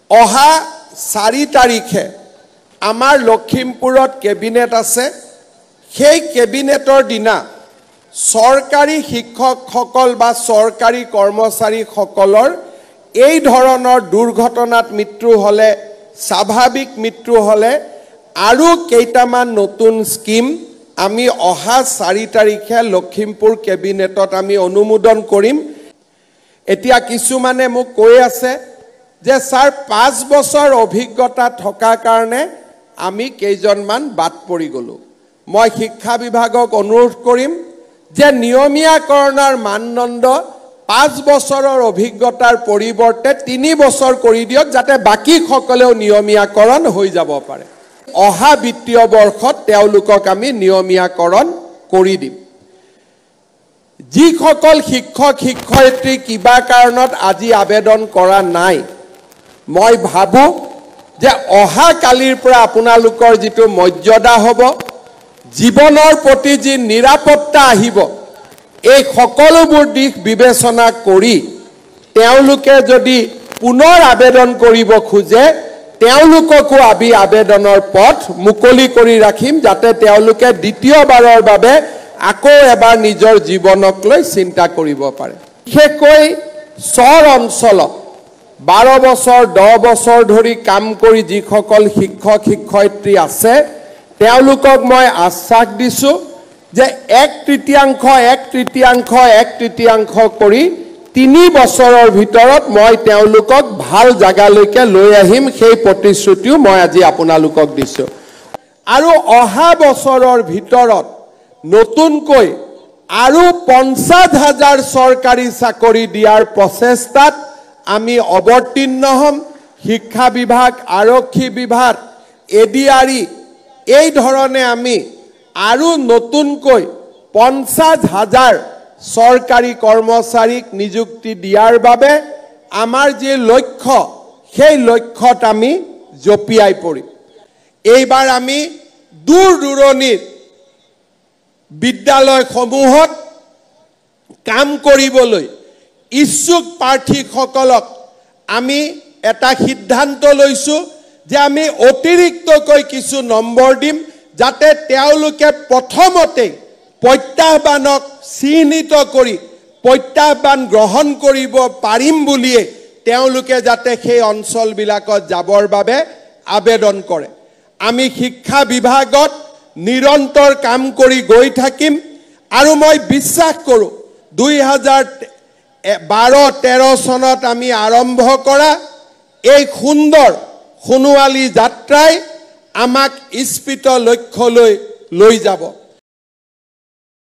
অহা 4 তাৰিখে আমাৰ লখিমপুৰত কেবিনেট আছে সেই কেবিনেটৰ দিনা চৰকাৰী শিক্ষকসকল বা চৰকাৰী কৰ্মচাৰীসকলৰ এই ধৰণৰ দুৰ্ঘটনাত মৃত্যু হলে স্বাভাৱিক মৃত্যু হলে আৰু কেইটামান নতুন স্কিম আমি অহা 4 তাৰিখে লখিমপুৰ কেবিনেটত আমি অনুমোদন কৰিম এতিয়া কিছুমানে মোক কৈ আছে যে স্যাৰ 5 বছৰ অভিজ্ঞতা থকা কাৰণে আমি কেইজনমান বাদ পৰি গলো মই শিক্ষা বিভাগক অনুৰোধ কৰিম যে নিয়মীয়াকৰণৰ মানদণ্ড 5 বছৰৰ অভিজ্ঞতাৰ পৰিৱৰ্তে 3 বছৰ কৰি দিয়ক যাতে বাকি সকলেও নিয়মীয়াকৰণ হৈ যাব পাৰে অহা বিত্তীয় বৰ্ষত তেওঁলোকক আমি নিয়মীয়াকৰণ কৰি দিম যিসকল শিক্ষক শিক্ষয়িত্ৰী কিবা কাৰণত আজি আবেদন কৰা নাই মই ভাবো যে অহা কালিৰ পৰা আপোনালোকৰ যিটো মৰ্যাদা হ'ব জীৱনৰ প্ৰতি যি নিৰাপত্তা আহিব এই সকলোবোৰ দিশ বিবেচনা কৰি তেওঁলোকে যদি পুনৰ আবেদন কৰিব খোজে তেওঁলোককো আমি আবেদনৰ পথ মুকলি কৰি ৰাখিম যাতে তেওঁলোকে দ্বিতীয়বাৰৰ বাবে আকৌ এবাৰ নিজৰ জীৱনক লৈ চিন্তা কৰিব পাৰে বিশেষকৈ চৰ অঞ্চলত 12 বছৰ 10 বছৰ ধৰি কাম কৰি যিসকল শিক্ষক শিক্ষয়িত্ৰী আছে তেওঁলোকক মই আশ্বাস দিছো যে 1/3 কৰি 3 বছৰৰ ভিতৰত মই তেওঁলোকক ভাল জাগালৈকে লৈ আহিম সেই প্ৰতিশ্ৰুতিও মই আজি আপোনালোকক দিছো আৰু অহা বছৰৰ ভিতৰত নতুনকৈ আৰু 50,000 চৰকাৰী চাকৰি দিয়াৰ প্ৰচেষ্টাত আমি অৱতীৰ্ণ হ'ম শিক্ষা বিভাগ আৰক্ষী বিভাগ এডিআৰই এই ধৰণে আমি আৰু নতুনকৈ 50,000 চৰকাৰী কৰ্মচাৰীক নিযুক্তি দিয়াৰ বাবে আমাৰ যে লক্ষ্য সেই লক্ষ্যত আমি জপিয়াই পৰিম এইবাৰ আমি দূৰ দূৰণিৰ বিদ্যালয়সমূহত কাম কৰিবলৈ ইচ্ছুক প্ৰাৰ্থীসকলক আমি এটা সিদ্ধান্ত লৈছো যে আমি অতিৰিক্তকৈ কিছু নম্বৰ দিম যাতে তেওঁলোকে প্ৰথমতে প্ৰত্যাহ্বানক চিহ্নিত কৰি প্ৰত্যাহ্বান গ্ৰহণ কৰিব পাৰিম বুলিয়ে তেওঁলোকে যাতে সেই অঞ্চলবিলাকত যাবৰ বাবে আবেদন কৰে আমি শিক্ষা বিভাগত নিৰন্তৰ কাম কৰি গৈ থাকিম আৰু মই বিশ্বাস কৰোঁ 2012-13 চনত আমি আৰম্ভ কৰা এই সুন্দৰ সোণোৱালী যাত্ৰাই আমাক ইস্পিত লক্ষ্যলৈ লৈ যাব